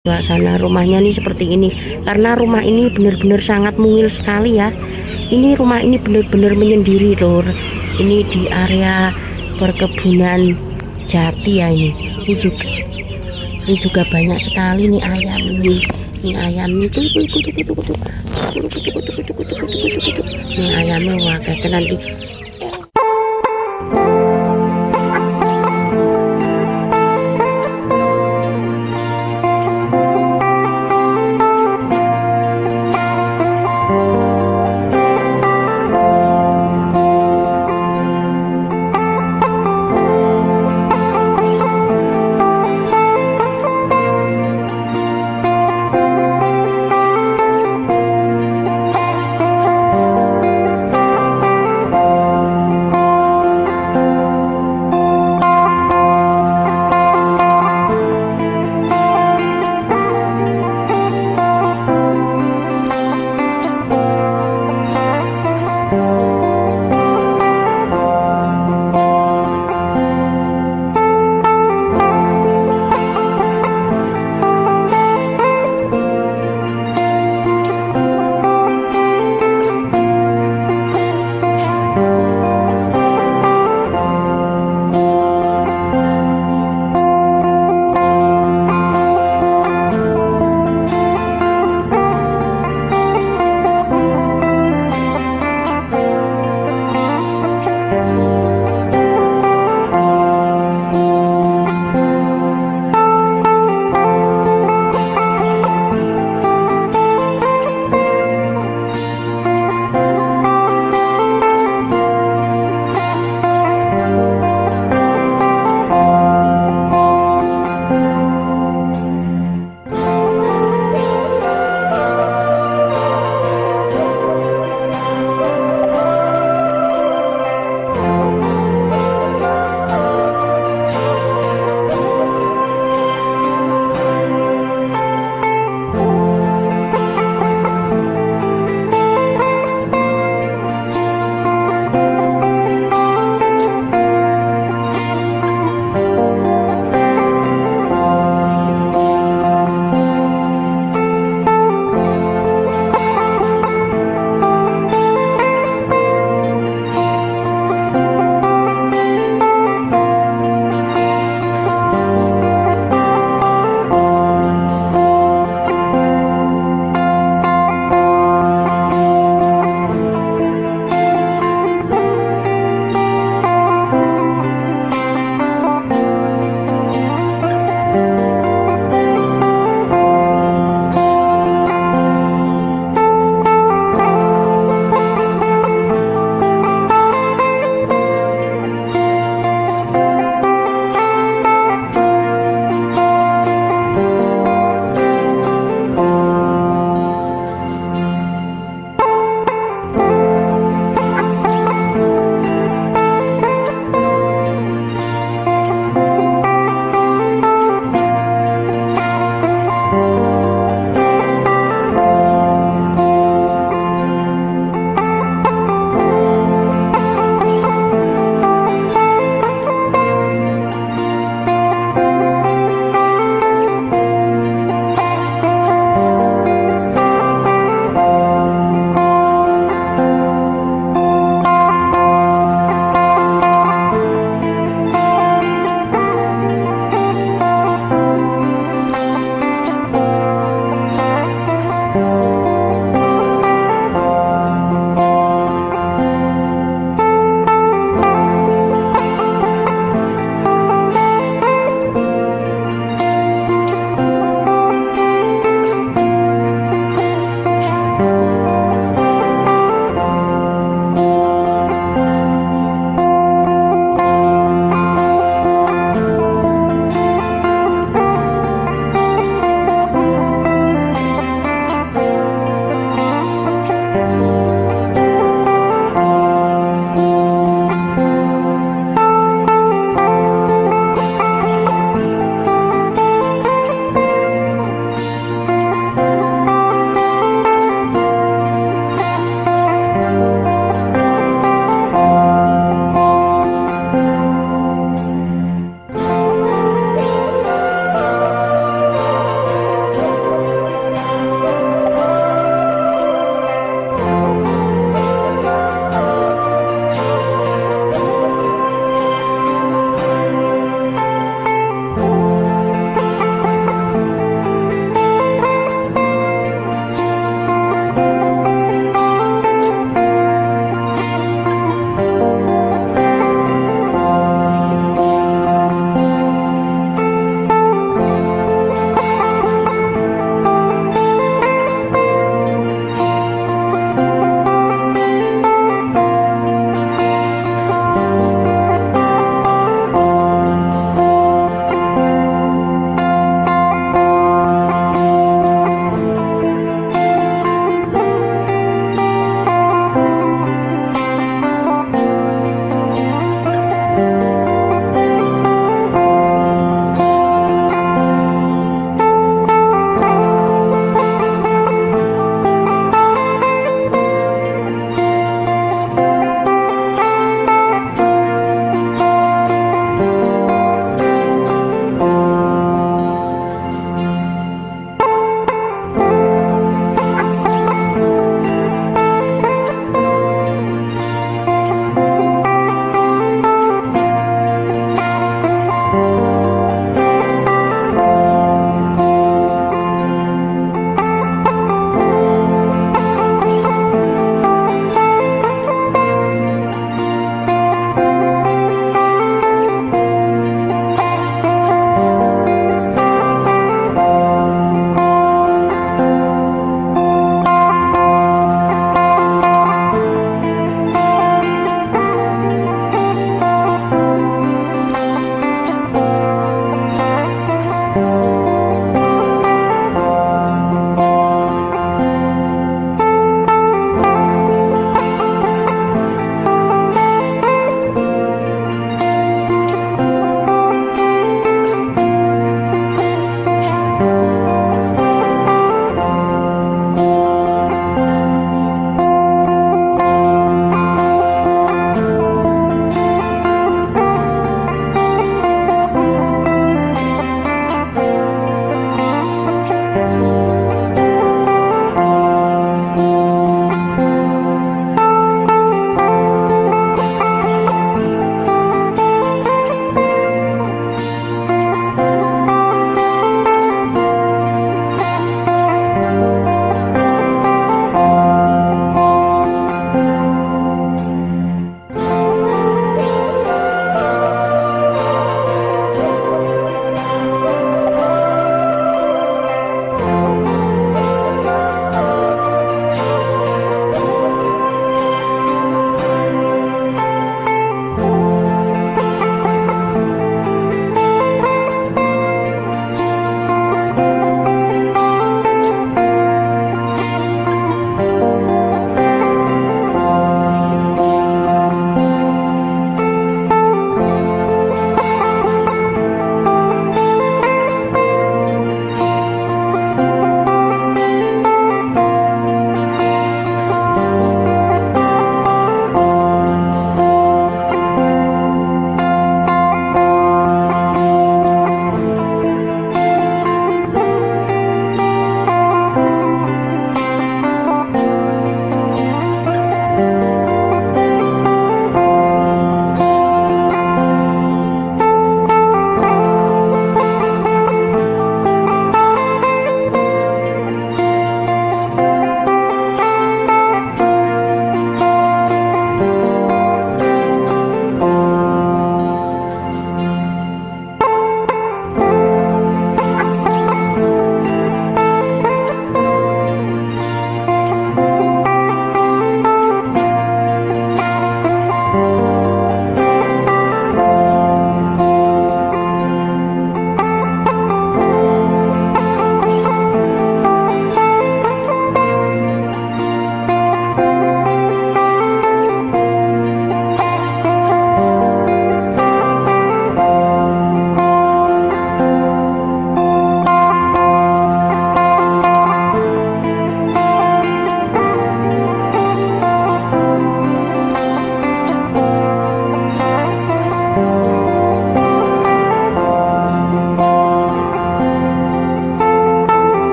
Suasana rumahnya nih seperti ini karena rumah ini benar-benar sangat mungil sekali ya. Ini rumah ini benar-benar menyendiri lor. Ini di area perkebunan jati ya ini. Ini juga banyak sekali nih ayam ini. Ini ayam itu ini ayamnya wah kayak nanti.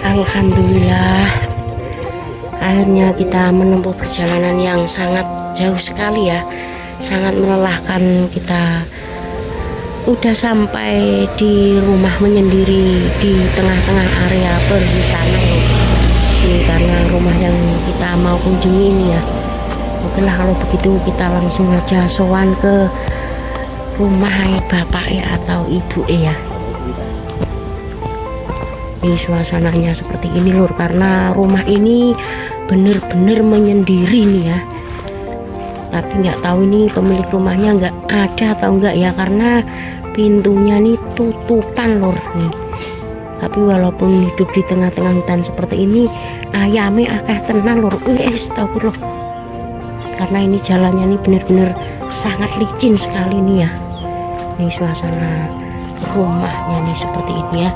Alhamdulillah, akhirnya kita menempuh perjalanan yang sangat jauh sekali ya, sangat melelahkan. Kita udah sampai di rumah menyendiri di tengah-tengah area perhutanan ini, karena rumah yang kita mau kunjungi ini ya. Oke lah, kalau begitu kita langsung aja sowan ke rumah bapak ya atau ibu ya. Ini suasananya seperti ini lur, karena rumah ini bener-bener menyendiri nih ya. Tapi nggak tahu ini pemilik rumahnya nggak ada atau enggak ya, karena pintunya nih tutupan lur nih. Tapi walaupun hidup di tengah-tengah hutan seperti ini, ayamnya akeh tenan lur. Astagfirullah, karena ini jalannya nih bener-bener sangat licin sekali nih ya. Ini suasana rumahnya nih seperti ini ya.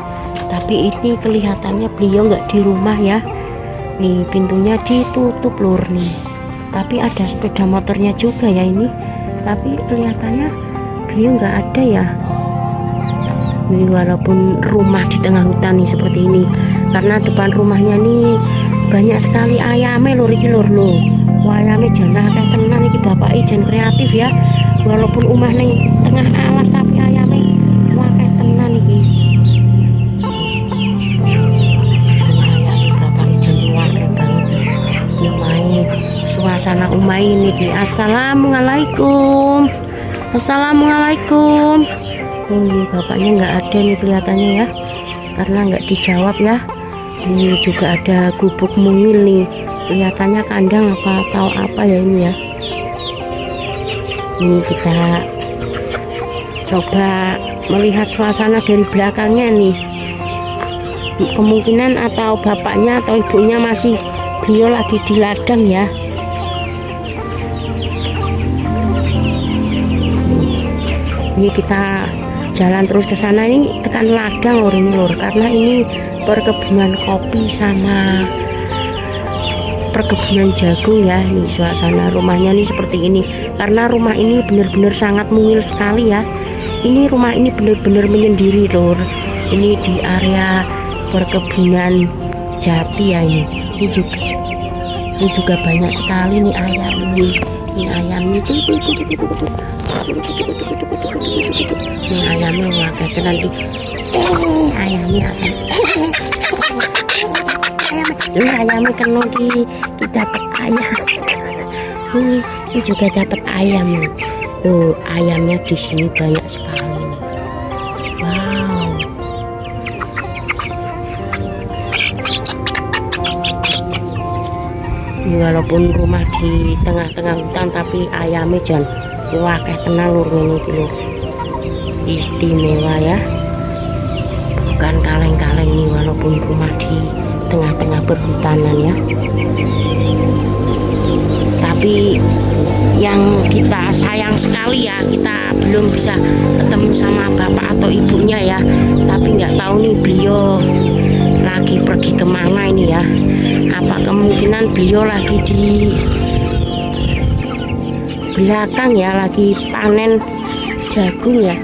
Tapi ini kelihatannya beliau nggak di rumah ya. Nih pintunya ditutup lur nih. Tapi ada sepeda motornya juga ya ini. Tapi kelihatannya beliau nggak ada ya. Ini walaupun rumah di tengah hutan nih seperti ini, karena depan rumahnya nih banyak sekali ayamnya lur iki lur lo. Ayamnya jangan kayak tenan iki bapak ijen kreatif ya. Walaupun rumah nih tengah alas tapi ayamnya wakai tenan iki. Suasana umai ini di. Assalamualaikum. Assalamualaikum. Oh, ini bapaknya nggak ada nih kelihatannya ya, karena nggak dijawab ya. Ini juga ada gubuk mungil nih, kelihatannya kandang apa atau apa ya ini ya. Ini kita coba melihat suasana dari belakangnya nih. Kemungkinan atau bapaknya atau ibunya masih, beliau lagi di ladang ya. Ini kita jalan terus ke sana, ini tekan ladang lur ini lur, karena ini perkebunan kopi sama perkebunan jagung ya. Ini suasana rumahnya nih seperti ini, karena rumah ini benar-benar sangat mungil sekali ya. Ini rumah ini benar-benar menyendiri lur. Ini di area perkebunan jati ya ini. Ini juga banyak sekali nih ayam nih. Ini ayam itu ini ayamnya wakai tenan di. Ayamnya akan ayamnya kena di dapat ayam. Ini juga dapat ayam nih. Tuh ayamnya di sini banyak sekali nih. Wow. Ini walaupun rumah di tengah-tengah hutan tapi ayamnya jangan wakai tenan lur ini lur. Istimewa ya, bukan kaleng-kaleng nih, walaupun rumah di tengah-tengah perhutanan ya. Tapi yang kita sayang sekali ya, kita belum bisa ketemu sama bapak atau ibunya ya. Tapi nggak tahu nih beliau lagi pergi kemana ini ya. Apa kemungkinan beliau lagi di belakang ya, lagi panen jagung ya.